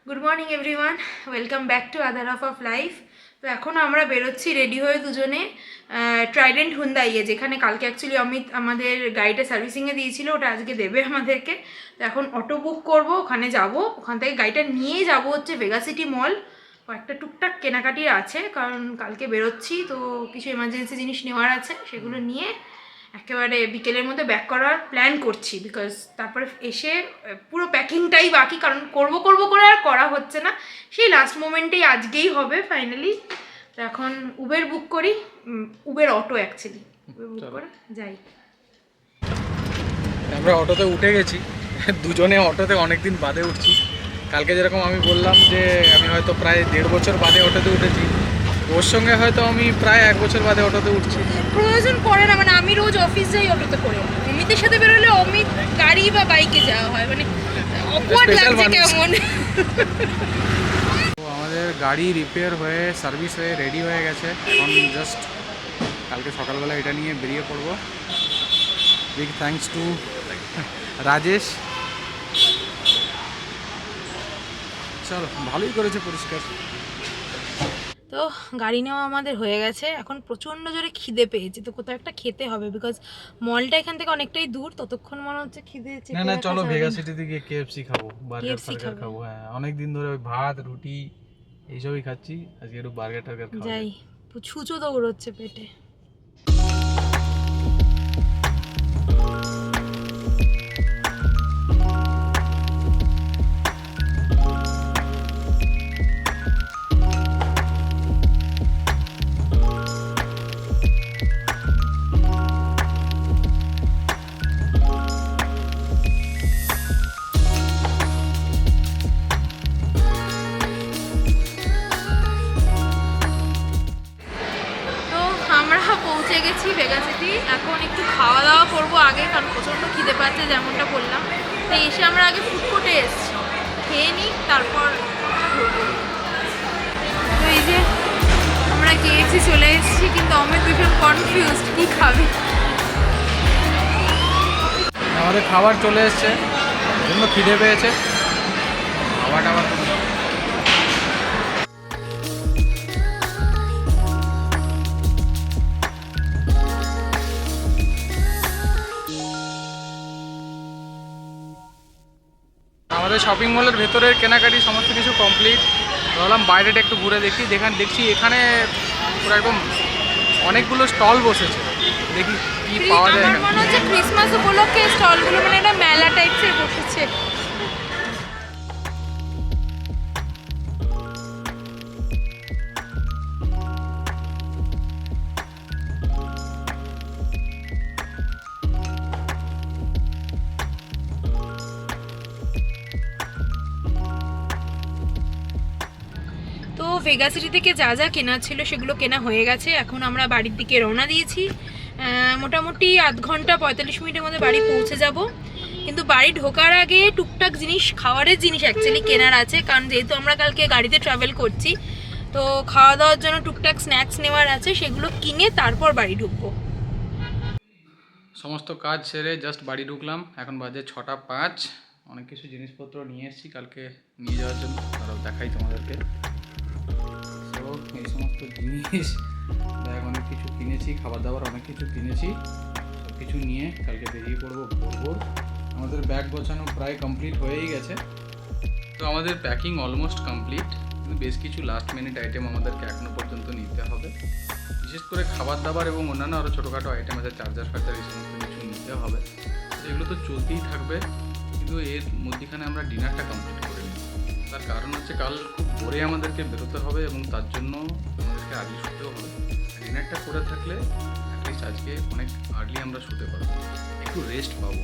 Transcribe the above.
Good morning everyone, welcome back to other half of life. তো এখন আমরা বেরোচ্ছি রেডি হয়ে দুজনে ট্রাইডেন্ট হুন্দাইয়ে, যেখানে কালকে অ্যাকচুয়ালি অমিত আমাদের গাড়িটা সার্ভিসিংয়ে দিয়েছিল, ওটা আজকে দেবে আমাদেরকে। তো এখন অটো বুক করব, ওখানে যাব, ওখান থেকে গাড়িটা নিয়ে যাব হচ্ছে ভেগা সিটি মল। কয়েকটা টুকটাক কেনাকাটি আছে, কারণ কালকে বেরোচ্ছি, তো কিছু এমার্জেন্সি জিনিস নেওয়ার আছে, সেগুলো নিয়ে একেবারে বিকেলের মধ্যে ব্যাক করার প্ল্যান করছি। বিকজ তারপরে এসে পুরো প্যাকিংটাই বাকি, কারণ করব করে আর করা হচ্ছে না, সেই লাস্ট মোমেন্টেই আজকেই হবে ফাইনালি। তো এখন উবের বুক করি, Uber auto actually, Uber book করে যাই। আমরা অটোতে উঠে গেছি, দুজনে অটোতে অনেকদিন বাদে উঠছি। কালকে যেরকম আমি বললাম যে আমি হয়তো প্রায় 1.5 বছর বাদে অটোতে উঠেছি, ওর সঙ্গে হয়তো আমি প্রায় 1 বছর বাদে অটোতে উঠছি। প্রয়োজন পড়ে না, মানে আমি রোজ অফিস যাই অটোতে করে, অমিতের সাথে বেরোলে অমিত গাড়ি বা বাইকে যাওয়া হয়, মানে অকওয়ার্ড লাগছে কেমন। তো আমাদের গাড়ি রিপেয়ার হয়ে সার্ভিস হয়ে রেডি হয়ে গেছে, এখন জাস্ট কালকে সকালবেলা এটা নিয়ে বেরিয়ে পড়বো। Big thanks to Rajesh. চলো, ভালোই করেছে পরিষ্কার। তো গাড়ি নেওয়া আমাদের হয়ে গেছে, এখন প্রচণ্ড জোরে খিদে পেয়েছে, তো কোথাও একটা খেতে হবে, বিকজ মলটা এখান থেকে অনেকটাই দূর। ততক্ষণ মনে হচ্ছে খিদে না না, চলো ভেগা সিটিতে গিয়ে কেএফসি খাবো, বার্গার ফার্গার খাবো। হ্যাঁ, অনেকদিন ধরে ওই ভাত রুটি এইসবই খাচ্ছি, আজকে একটু বার্গার টার্গার খাবো। যাই, ছুঁচো দৌড়চ্ছে পেটে। পৌঁছে গেছি ভেগা সিটি, এখন একটু খাওয়া দাওয়া করবো আগে, কারণ প্রচণ্ড খিদে পাচ্ছে যেমনটা বললাম। তো এসে আমরা আগে ফুড কোর্টে এসছি, খেয়ে নিই, তারপর তো এই যে আমরা কেএফসি চলে এসেছি, কিন্তু অমিত ভীষণ কনফিউজড কী খাবে। আমাদের খাবার চলে এসছে, জন্য খিদে পেয়েছে, খাবার টাবার। আমাদের শপিং মলের ভেতরের কেনাকাটি সমস্ত কিছু কমপ্লিট। ভাবলাম বাইরেটা একটু ঘুরে দেখছি এখানে পুরো একদম অনেকগুলো স্টল বসেছে, দেখি কি পাওয়া যায়। আমার মনে হচ্ছে ক্রিসমাস উপলক্ষে স্টলগুলো, মানে এটা মেলা টাইপসের বসেছে। তো ভেগা সিটি থেকে যা যা কেনা ছিল সেগুলো কেনা হয়ে গেছে, এখন আমরা বাড়ির দিকে রওনা দিয়েছি। মোটামুটি 1/2 ঘন্টা 45 মিনিটের মধ্যে বাড়ি পৌঁছে যাব। কিন্তু বাড়ি ঢোকার আগে টুকটাক জিনিস, খাওয়ারের জিনিস অ্যাকচুয়ালি কেনার আছে, কারণ যেহেতু আমরা কালকে গাড়িতে ট্রাভেল করছি, তো খাওয়া দাওয়ার জন্য টুকটাক স্ন্যাক্স নেওয়ার আছে, সেগুলো কিনে তারপর বাড়ি ঢুকবো। সমস্ত কাজ সেরে জাস্ট বাড়ি ঢুকলাম, এখন বাজে 6:05। অনেক কিছু জিনিসপত্র নিয়ে এসেছি কালকে নিয়ে যাওয়ার জন্য, তারাও দেখাই তোমাদেরকে। তো এই সমস্ত জিনিস ব্যাগ অনেক কিছু কিনেছি, খাবার দাবার অনেক কিছু কিনেছি, সব কিছু নিয়ে কালকে বেরিয়ে পড়বো ভোর। আমাদের ব্যাগ গোছানো প্রায় কমপ্লিট হয়েই গেছে। তো আমাদের প্যাকিং অলমোস্ট কমপ্লিট, কিন্তু বেশ কিছু লাস্ট মিনিট আইটেম আমাদেরকে এখনও পর্যন্ত নিতে হবে। বিশেষ করে খাবার দাবার এবং অন্যান্য আরও ছোটোখাটো আইটেম আছে, চার্জার ফার্জার এই সমস্ত কিছু নিতে হবে। এগুলো তো চলতেই থাকবে, কিন্তু এর মধ্যেখানে আমরা ডিনারটা কমপ্লিট করে নিই। তার কারণ হচ্ছে কাল খুব ভোরে আমাদেরকে বেরোতে হবে, এবং তার জন্য আমাদেরকে আর্লি শুতেও হবে। ডিনারটা করে থাকলে অ্যাটলিস্ট আজকে অনেক আর্লি আমরা শুতে পারবো, একটু রেস্ট পাবো।